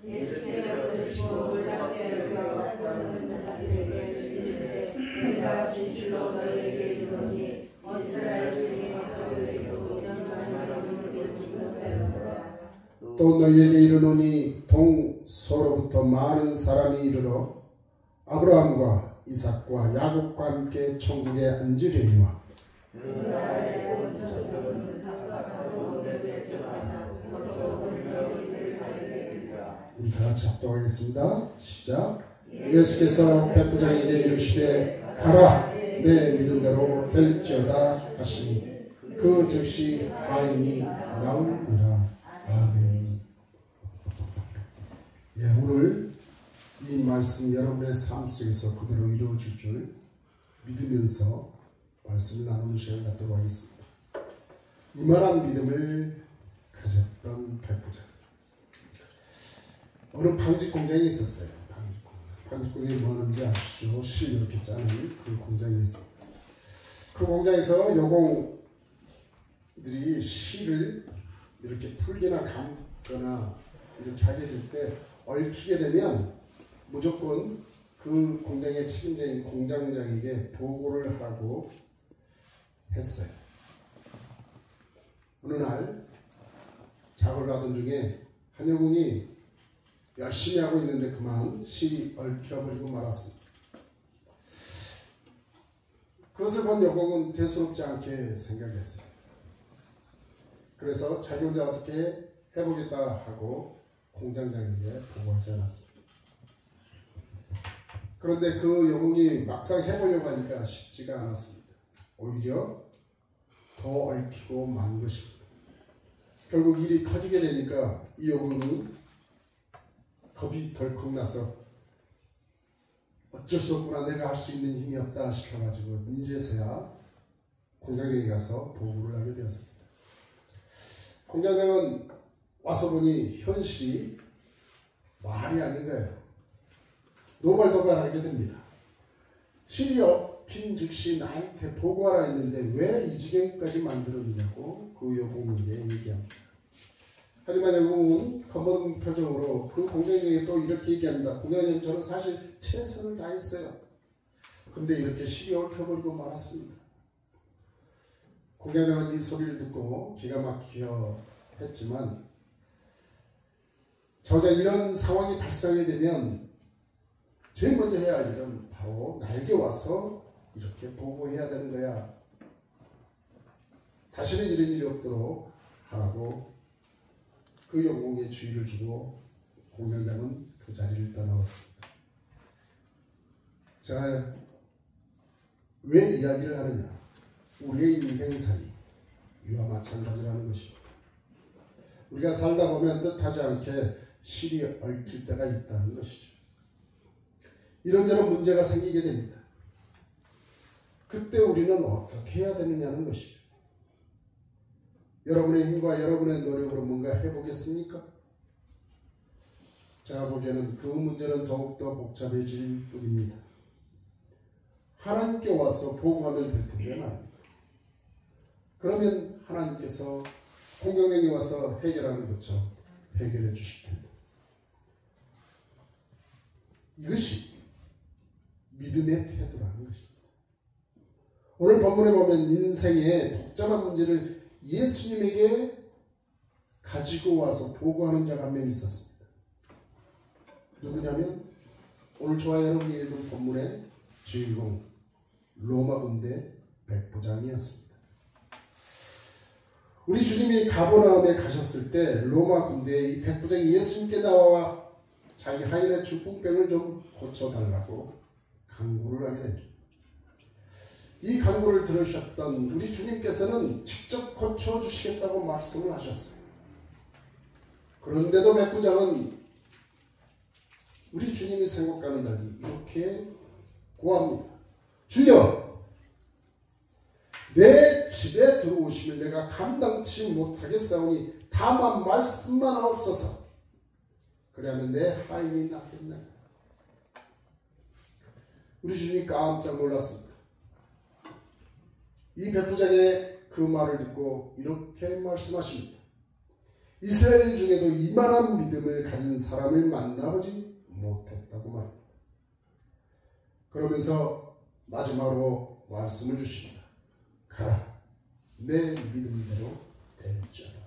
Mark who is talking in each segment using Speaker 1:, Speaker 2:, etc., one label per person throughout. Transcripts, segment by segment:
Speaker 1: 예수께서 부르시고 놀랍게 여겨 다른 자들에게 이르시되 내가 진실로 너희에게 이르노니 이스라엘 중에 너희에게도 영원한 영혼을 주지 못하였노라.
Speaker 2: 또 너희에게 이르노니 동서로부터 많은 사람이 이르러 아브라함과 이삭과 야곱과 함께 천국에 앉으려니와 우리 다같이 합독하겠습니다. 시작. 예수께서 백부장에게 이르시되 가라 내 믿음대로 될지어다 하시니 그 즉시 하인이 나오니라. 아멘. 예, 오늘 이 말씀 여러분의 삶 속에서 그대로 이루어질 줄 믿으면서 말씀을 나누는 시간을 갖도록 하겠습니다. 이만한 믿음을 가졌던 백부장. 어느 방직 공장이 있었어요. 방직 공장이 뭐 하는지 아시죠? 실 이렇게 짜는 그 공장이 있어요. 그 공장에서 여공들이 실을 이렇게 풀거나 감거나 이렇게 하게 될 때 얽히게 되면 무조건 그 공장의 책임자인 공장장에게 보고를 하고 했어요. 어느 날 작업을 하던 중에 한 여공이 열심히 하고 있는데 그만 실이 얽혀버리고 말았습니다. 그것을 본 여공은 대수롭지 않게 생각했어요. 그래서 자기 혼자 어떻게 해보겠다 하고 공장장에게 보고하지 않았습니다. 그런데 그 여공이 막상 해보려고 하니까 쉽지가 않았습니다. 오히려 더 얽히고 만 것입니다. 결국 일이 커지게 되니까 이 여공이 겁이 덜컥 나서 어쩔 수 없구나, 내가 할 수 있는 힘이 없다 싶어가지고 이제서야 공장장에 가서 보고를 하게 되었습니다. 공장장은 와서 보니 현실이 말이 아닌 거예요. 노발도발하게 됩니다. 실이 얽힌 즉시 나한테 보고하라 했는데 왜 이 지경까지 만들었느냐고 그 여공에게 얘기합니다. 하지만 여공은 겁먹은 표정으로 그 공장장에게 또 이렇게 얘기합니다. 공장장님, 저는 사실 최선을 다했어요. 근데 이렇게 실이 얽혀버리고 말았습니다. 공장장은 이 소리를 듣고 기가 막혀 했지만 저자 이런 상황이 발생하게 되면 제일 먼저 해야 할 일은 바로 나에게 와서 이렇게 보고해야 되는 거야. 다시는 이런 일이 없도록 하라고 그 여공에 주의를 주고 공장장은 그 자리를 떠나왔습니다. 제가 왜 이야기를 하느냐? 우리의 인생살이 이와 마찬가지라는 것입니다. 우리가 살다 보면 뜻하지 않게 실이 얽힐 때가 있다는 것이죠. 이런저런 문제가 생기게 됩니다. 그때 우리는 어떻게 해야 되느냐는 것이죠. 여러분의 힘과 여러분의 노력으로 뭔가 해보겠습니까? 제가 보기에는 그 문제는 더욱더 복잡해질 뿐입니다. 하나님께 와서 보고하면 될 텐데 말입니다. 그러면 하나님께서 공경에 와서 해결하는 것처럼 해결해 주실 텐데. 이것이 믿음의 태도라는 것입니다. 오늘 본문에 보면 인생의 복잡한 문제를 예수님에게 가지고 와서 보고하는 자가 한 명 있었습니다. 누구냐면 오늘 저와 여러분이 읽은 본문의 주인공 로마 군대 백부장이었습니다. 우리 주님이 가버나움에 가셨을 때 로마 군대의 백부장이 예수님께 나와 자기 하인의 중풍병을 좀 고쳐달라고 간구를 하게 됩니다. 이 간구를 들으셨던 우리 주님께서는 직접 고쳐주시겠다고 말씀을 하셨어요. 그런데도 백부장은 우리 주님이 생각하는 날이 이렇게 고합니다. 주여, 내 집에 들어오시면 내가 감당치 못하겠사오니 다만 말씀만 하옵소서. 그래야면 내 하인이 낫겠네. 우리 주님이 깜짝 놀랐습니다. 이 백부장의 그 말을 듣고 이렇게 말씀하십니다. 이스라엘 중에도 이만한 믿음을 가진 사람을 만나보지 못했다고 말합니다. 그러면서 마지막으로 말씀을 주십니다. 가라, 내 믿음대로 될지어다.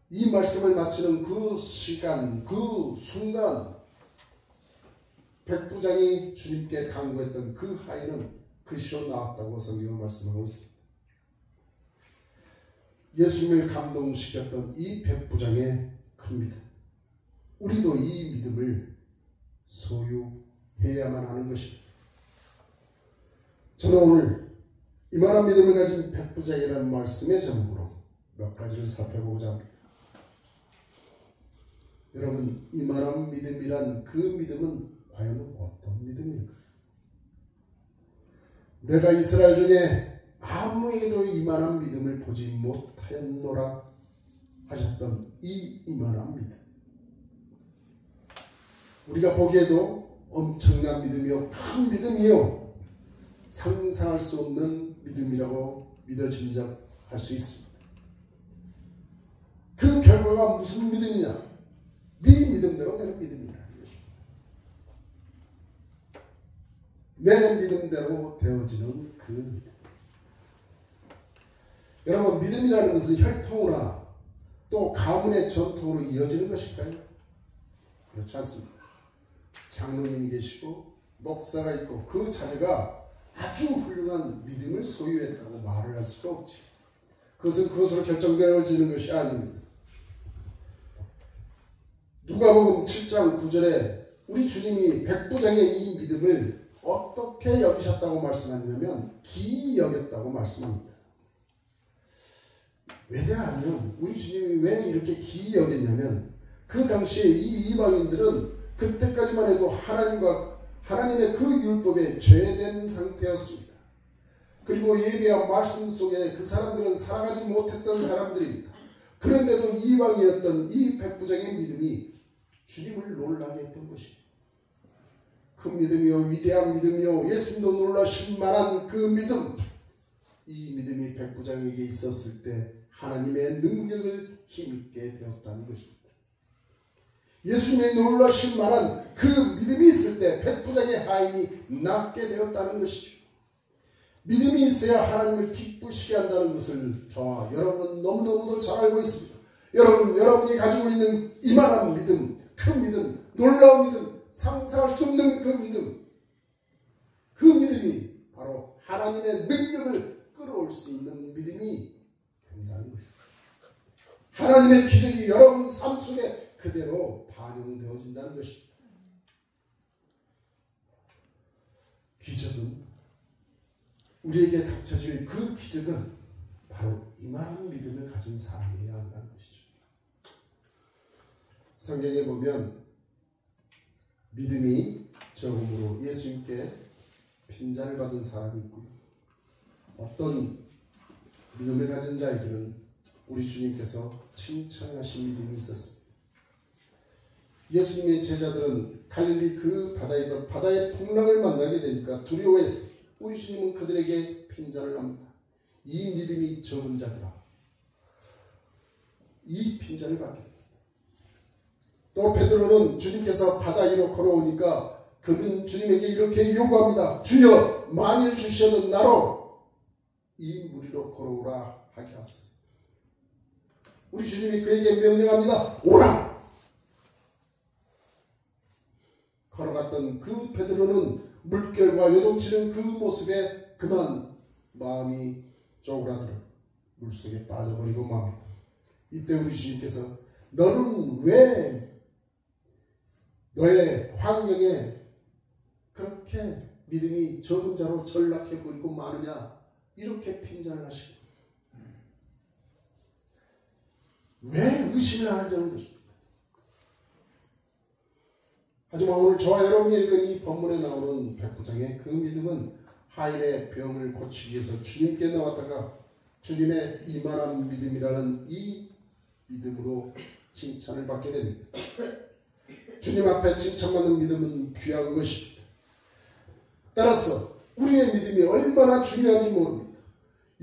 Speaker 2: 이 말씀을 마치는 그 시간, 그 순간 백부장이 주님께 간구했던 그 아이는 그 시로 나왔다고 성경은 말씀하고 있습니다. 예수님을 감동시켰던 이 백부장의 큰 믿음, 우리도 이 믿음을 소유해야만 하는 것입니다. 저는 오늘 이만한 믿음을 가진 백부장이라는 말씀의 제목으로 몇 가지를 살펴보고자 합니다. 여러분, 이만한 믿음이란 그 믿음은 과연 어떤 믿음일까요? 내가 이스라엘 중에 아무에게도 이만한 믿음을 보지 못하였노라 하셨던 이 이만한 믿음, 우리가 보기에도 엄청난 믿음이요, 큰 믿음이요, 상상할 수 없는 믿음이라고 믿어짐작할 수 있습니다. 그 결과가 무슨 믿음이냐? 네 믿음대로 되는 믿음이라는 것입니다. 내 믿음대로 되어지는 그 믿음. 여러분, 믿음이라는 것은 혈통이나 또 가문의 전통으로 이어지는 것일까요? 그렇지 않습니다. 장로님이 계시고 목사가 있고 그 자제가 아주 훌륭한 믿음을 소유했다고 말을 할 수가 없지. 그것은 그것으로 결정되어지는 것이 아닙니다. 누가복음 7장 9절에 우리 주님이 백부장의 이 믿음을 어떻게 여기셨다고 말씀하냐면 기이 여겼다고 말씀합니다. 왜냐하면 우리 주님이 왜 이렇게 기이 여겼냐면 그 당시에 이 이방인들은 그때까지만 해도 하나님의 그 율법에 죄된 상태였습니다. 그리고 예배와 말씀 속에 그 사람들은 살아가지 못했던 사람들입니다. 그런데도 이방이었던 이 백부장의 믿음이 주님을 놀라게 했던 것입니다. 큰 믿음이요, 위대한 믿음이요, 예수님도 놀라실 만한 그 믿음, 이 믿음이 백부장에게 있었을 때 하나님의 능력을 힘있게 되었다는 것입니다. 예수님의 놀라실 만한 그 믿음이 있을 때 백부장의 하인이 낫게 되었다는 것이죠. 믿음이 있어야 하나님을 기쁘시게 한다는 것을 저와 여러분은 너무너무도 잘 알고 있습니다. 여러분이 가지고 있는 이만한 믿음, 큰 믿음, 놀라운 믿음, 상상할 수 없는 그 믿음, 그 믿음이 바로 하나님의 능력을 끌어올 수 있는 믿음이 된다는 것입니다. 하나님의 기적이 여러분 삶 속에 그대로 반영되어진다는 것입니다. 기적은, 우리에게 닥쳐질 그 기적은 바로 이만한 믿음을 가진 사람이어야 한다는 것이죠. 성경에 보면 믿음이 적음으로 예수님께 핀잔을 받은 사람이 있고요. 어떤 믿음을 가진 자에게는 우리 주님께서 칭찬하신 믿음이 있었습니다. 예수님의 제자들은 갈릴리 그 바다에서 바다의 풍랑을 만나게 되니까 두려워했습니다. 우리 주님은 그들에게 핀잔을 합니다. 이 믿음이 적은 자들아, 이 핀잔을 받게 됩니다. 또 베드로는 주님께서 바다 위로 걸어오니까 그는 주님에게 이렇게 요구합니다. 주여, 만일 주시어는 나로 이 물 위로 걸어오라 하게 하소서. 우리 주님이 그에게 명령합니다. 오라! 걸어갔던 그 베드로는 물결과 요동치는 그 모습에 그만 마음이 쪼그라들어 물속에 빠져버리고 맙니다. 이때 우리 주님께서 너는 왜 너의 환경에 그렇게 믿음이 적은 자로 전락해버리고 마느냐, 이렇게 핀잔을 하시고 왜 의심을 하느냐는 것입니다. 하지만 오늘 저와 여러분이 읽은 이 본문에 나오는 백부장의 그 믿음은 하인의 병을 고치기 위해서 주님께 나왔다가 주님의 이만한 믿음이라는 이 믿음으로 칭찬을 받게 됩니다. 주님 앞에 칭찬받는 믿음은 귀한 것입니다. 따라서 우리의 믿음이 얼마나 중요한지 모릅니다.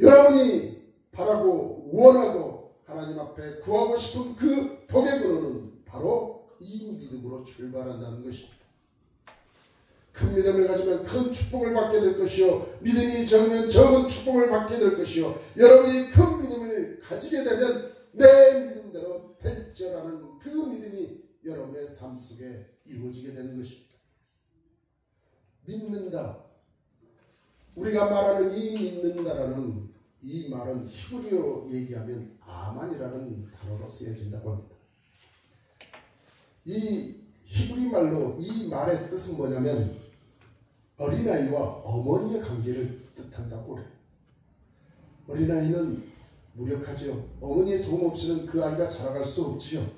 Speaker 2: 여러분이 바라고 원하고 하나님 앞에 구하고 싶은 그 복의 근원은 바로 이 믿음으로 출발한다는 것입니다. 큰 믿음을 가지면 큰 축복을 받게 될 것이요, 믿음이 적으면 적은 축복을 받게 될 것이요, 여러분이 큰 믿음을 가지게 되면 내 믿음대로 될지라는 그 믿음이 여러분의 삶 속에 이루어지게 되는 것입니다. 믿는다. 우리가 말하는 이 믿는다라는 이 말은 히브리어로 얘기하면 아만이라는 단어로 쓰여진다고 합니다. 이 히브리 말로 이 말의 뜻은 뭐냐면 어린아이와 어머니의 관계를 뜻한다고 그래요. 어린아이는 무력하죠. 어머니의 도움 없이는 그 아이가 자라갈 수 없지요.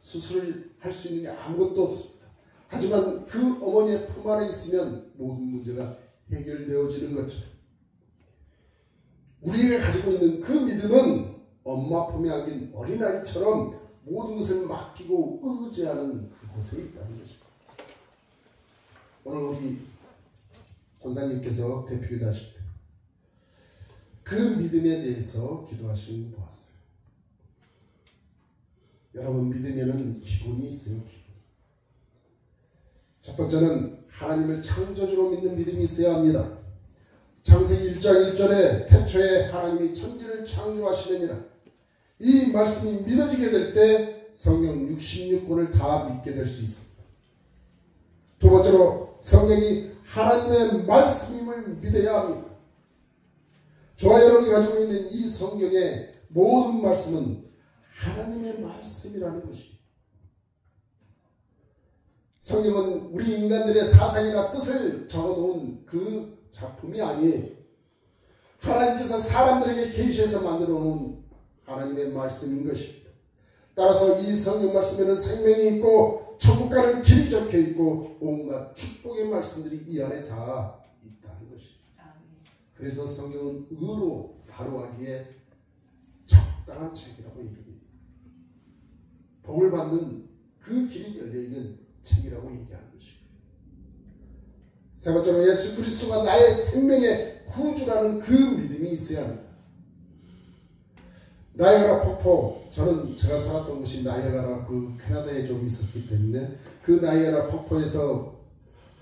Speaker 2: 수술을 할 수 있는 게 아무것도 없습니다. 하지만 그 어머니의 품 안에 있으면 모든 문제가 해결되어지는 것처럼 우리가 가지고 있는 그 믿음은 엄마 품에 안긴 어린아이처럼 모든 것을 맡기고 의지하는 그곳에 있다는 것입니다. 오늘 우리 권사님께서 대표기도 하실 때 그 믿음에 대해서 기도하시는 거 보았어요. 여러분, 믿음에는 기본이 있어요. 기본. 첫 번째는 하나님을 창조주로 믿는 믿음이 있어야 합니다. 창세기 1장 1절에 태초에 하나님이 천지를 창조하시느니라, 이 말씀이 믿어지게 될 때 성경 66권을 다 믿게 될 수 있습니다. 두 번째로 성경이 하나님의 말씀임을 믿어야 합니다. 저와 여러분이 가지고 있는 이 성경의 모든 말씀은 하나님의 말씀이라는 것입니다. 성경은 우리 인간들의 사상이나 뜻을 적어놓은 그 작품이 아니에요. 하나님께서 사람들에게 계시해서 만들어 놓은 하나님의 말씀인 것입니다. 따라서 이 성경 말씀에는 생명이 있고 천국 가는 길이 적혀 있고 온갖 축복의 말씀들이 이 안에 다 있다는 것입니다. 그래서 성경은 의로 바로하기에 적당한 책이라고 얘기합니다. 복을 받는 그 길이 열려있는 책이라고 얘기하는 것입니다. 세 번째로 예수 그리스도가 나의 생명의 구주라는 그 믿음이 있어야 합니다. 나이아가라 폭포, 저는 제가 살았던 곳이 나이아가라 그 캐나다에 좀 있었기 때문에 그 나이아가라 폭포에서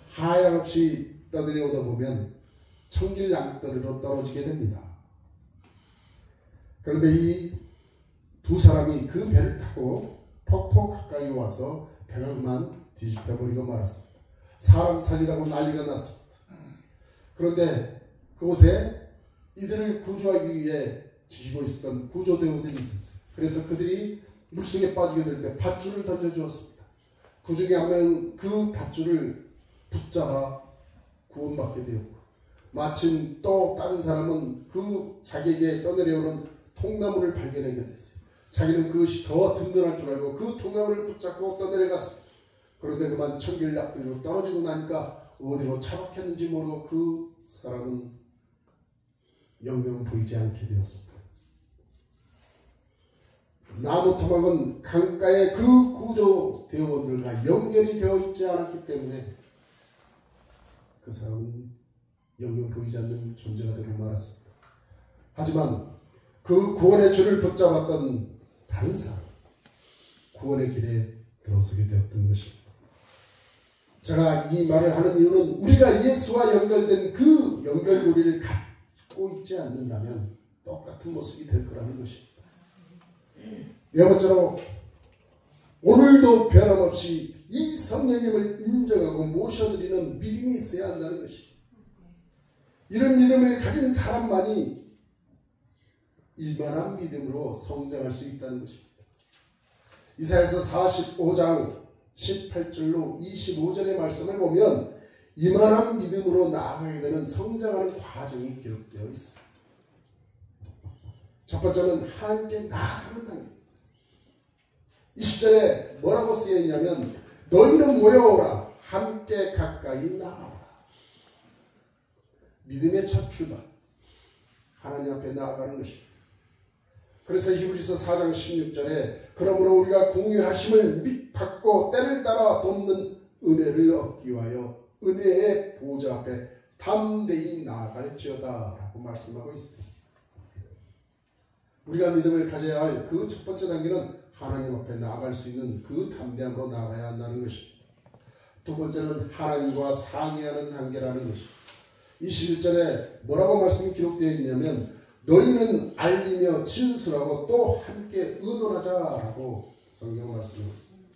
Speaker 2: 하염없이 떠내려오다 보면 청길 양떨이로 떨어지게 됩니다. 그런데 이 두 사람이 그 배를 타고 폭포 가까이 와서 배가 그만 뒤집혀버리고 말았습니다. 사람 살리라고 난리가 났습니다. 그런데 그곳에 이들을 구조하기 위해 지키고 있었던 구조대원들이 있었어요. 그래서 그들이 물속에 빠지게 될 때 밧줄을 던져주었습니다. 그 중에 한 명은 그 밧줄을 붙잡아 구원받게 되었고, 마침 또 다른 사람은 그 자기에게 떠내려오는 통나무를 발견하게 됐어요. 자기는 그것이 더 든든할 줄 알고 그 통나무를 붙잡고 떠내려갔습니다. 그런데 그만 천길 앞으로 떨어지고 나니까 어디로 처박혔는지 모르고 그 사람은 영영 보이지 않게 되었습니다. 나무 토막은 강가의 그 구조대원들과 연결이 되어 있지 않았기 때문에 그 사람은 영영 보이지 않는 존재가 되고 말았습니다. 하지만 그 구원의 줄을 붙잡았던 다른 사람, 구원의 길에 들어서게 되었던 것입니다. 제가 이 말을 하는 이유는 우리가 예수와 연결된 그 연결고리를 갖고 있지 않는다면 똑같은 모습이 될 거라는 것입니다. 네 번째로 오늘도 변함없이 이 성령님을 인정하고 모셔드리는 믿음이 있어야 한다는 것입니다. 이런 믿음을 가진 사람만이 이만한 믿음으로 성장할 수 있다는 것입니다. 이사야서 45장 18절로 25절의 말씀을 보면 이만한 믿음으로 나아가게 되는 성장하는 과정이 기록되어 있습니다. 첫 번째는 하나님께 나아가는 단계. 20절에 뭐라고 쓰여 있냐면 너희는 모여오라 함께 가까이 나아오라. 믿음의 첫 출발, 하나님 앞에 나아가는 것입니다. 그래서 히브리서 4장 16절에 그러므로 우리가 긍휼하심을 받고 때를 따라 돕는 은혜를 얻기 위하여 은혜의 보좌 앞에 담대히 나아갈지어다 라고 말씀하고 있습니다. 우리가 믿음을 가져야 할 그 첫 번째 단계는 하나님 앞에 나아갈 수 있는 그 담대함으로 나아가야 한다는 것입니다. 두 번째는 하나님과 상의하는 단계라는 것입니다. 21절에 뭐라고 말씀이 기록되어 있냐면 너희는 알리며 진술하고 또 함께 의논하자라고 성경 말씀하고 있습니다.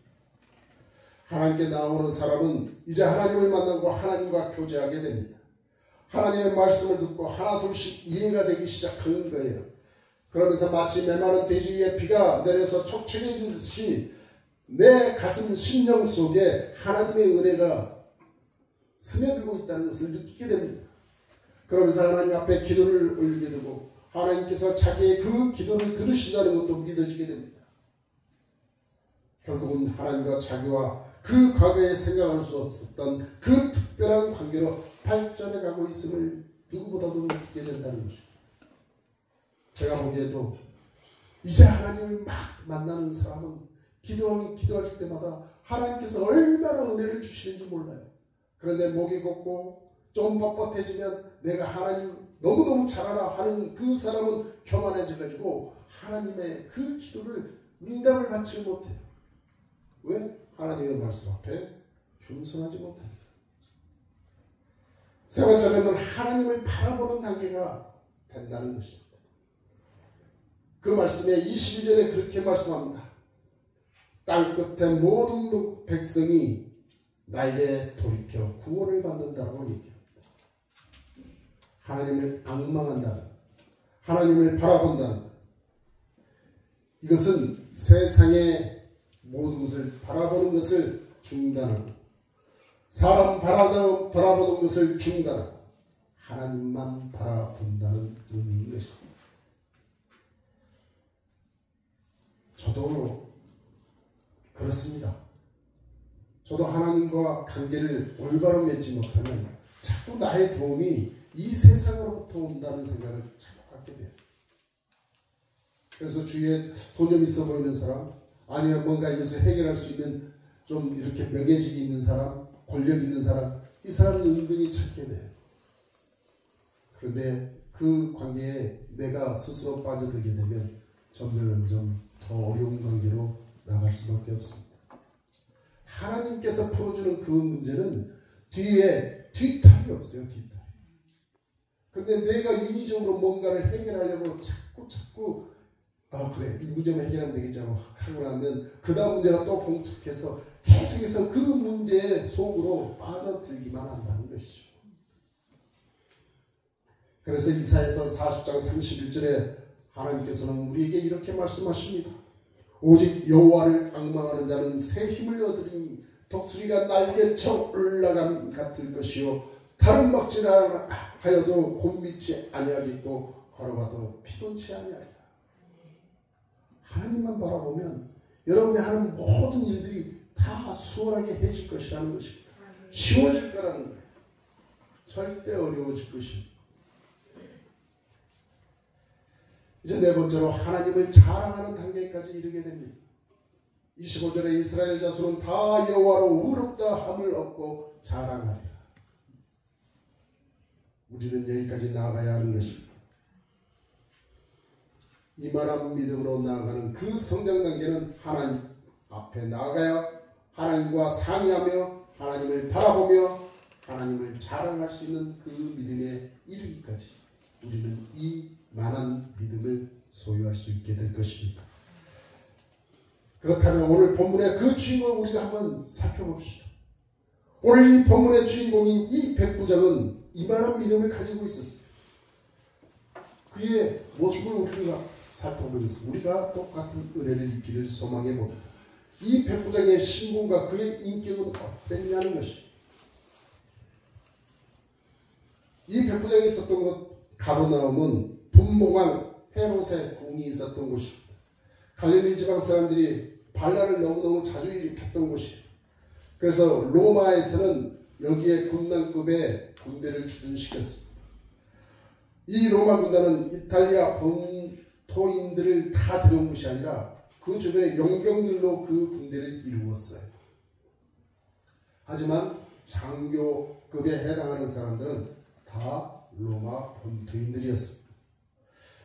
Speaker 2: 하나님께 나오는 사람은 이제 하나님을 만나고 하나님과 교제하게 됩니다. 하나님의 말씀을 듣고 하나 둘씩 이해가 되기 시작하는 거예요. 그러면서 마치 메마른 돼지 위에 비가 내려서 촉촉해지듯이 내 가슴 심령 속에 하나님의 은혜가 스며들고 있다는 것을 느끼게 됩니다. 그러면서 하나님 앞에 기도를 올리게 되고 하나님께서 자기의 그 기도를 들으신다는 것도 믿어지게 됩니다. 결국은 하나님과 자기와 그 과거에 생각할 수 없었던 그 특별한 관계로 발전해 가고 있음을 누구보다도 느끼게 된다는 것입니다. 제가 보기에도 이제 하나님을 막 만나는 사람은 기도할 때마다 하나님께서 얼마나 은혜를 주시는지 몰라요. 그런데 목이 곱고 좀 뻣뻣해지면 내가 하나님 너무너무 잘 알아 하는 그 사람은 교만해져가지고 하나님의 그 기도를 응답을 받지 못해요. 왜? 하나님의 말씀 앞에 겸손하지 못합니다. 세 번째로는 하나님을 바라보는 단계가 된다는 것입니다. 그 말씀에 22절에 그렇게 말씀합니다. 땅끝의 모든 백성이 나에게 돌이켜 구원을 받는다고 얘기합니다. 하나님을 앙망한다는 것, 하나님을 바라본다는 것. 이것은 세상의 모든 것을 바라보는 것을 중단하고 사람 바라보는 것을 중단하고 하나님만 바라본다는 의미인 것입니다. 저도 그렇습니다. 저도 하나님과 관계를 올바로 맺지 못하면 자꾸 나의 도움이 이 세상으로부터 온다는 생각을 자꾸 갖게 돼요. 그래서 주위에 돈 좀 있어 보이는 사람, 아니면 뭔가 이것을 해결할 수 있는 좀 이렇게 명예직이 있는 사람, 권력 있는 사람, 이 사람은 은근히 찾게 돼요. 그런데 그 관계에 내가 스스로 빠져들게 되면 점점 더 어려운 관계로 나갈 수밖에 없습니다. 하나님께서 풀어주는 그 문제는 뒤에 뒷탈이 없어요. 뒷탈. 그런데 내가 인위적으로 뭔가를 해결하려고 자꾸 그래 이 문제만 해결하면 되겠지 하고 나면 그 다음 문제가 또 봉착해서 계속해서 그 문제의 속으로 빠져들기만 한다는 것이죠. 그래서 이사야서 40장 31절에 하나님께서는 우리에게 이렇게 말씀하십니다. 오직 여호와를 앙망하는 자는 새 힘을 얻으리니 독수리가 날개쳐 올라감 같을 것이요 다른 먹지라 하여도 곤미치 아니하겠고 걸어가도 피곤치 아니하리라. 하나님만 바라보면 여러분이 하는 모든 일들이 다 수월하게 해질 것이라는 것입니다. 쉬워질 거라는 거예요. 절대 어려워질 것입니다. 이제 네 번째로 하나님을 자랑하는 단계까지 이르게 됩니다. 25절에 이스라엘 자손은 다 여호와로 의롭다 함을 얻고 자랑하리라. 우리는 여기까지 나아가야 하는 것입니다. 이만한 믿음으로 나아가는 그 성장 단계는 하나님 앞에 나아가야 하나님과 상의하며 하나님을 바라보며 하나님을 자랑할 수 있는 그 믿음에 이르기까지 우리는 이만한 믿음을 소유할 수 있게 될 것입니다. 그렇다면 오늘 본문의 그 주인공을 우리가 한번 살펴봅시다. 오늘 이 본문의 주인공인 이 백부장은 이만한 믿음을 가지고 있었어요. 그의 모습을 우리가 살펴보면서 우리가 똑같은 은혜를 입기를 소망해 봅니다. 이 백부장의 신분과 그의 인격은 어땠냐는 것입니다. 이 백부장이 있었던 곳 가버나움은 분봉왕 헤롯의 궁이 있었던 곳입니다. 갈릴리 지방 사람들이 반란을 너무너무 자주 일으켰던 곳이에요. 그래서 로마에서는 여기에 군단급의 군대를 주둔시켰습니다. 이 로마 군단은 이탈리아 본토인들을 다 데려온 것이 아니라 그 주변에 용병들로 그 군대를 이루었어요. 하지만 장교급에 해당하는 사람들은 다 로마 본토인들이었습니다.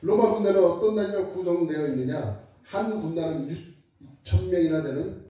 Speaker 2: 로마 군대는 어떤 단위로 구성되어 있느냐? 한 군단은 6,000명이나 되는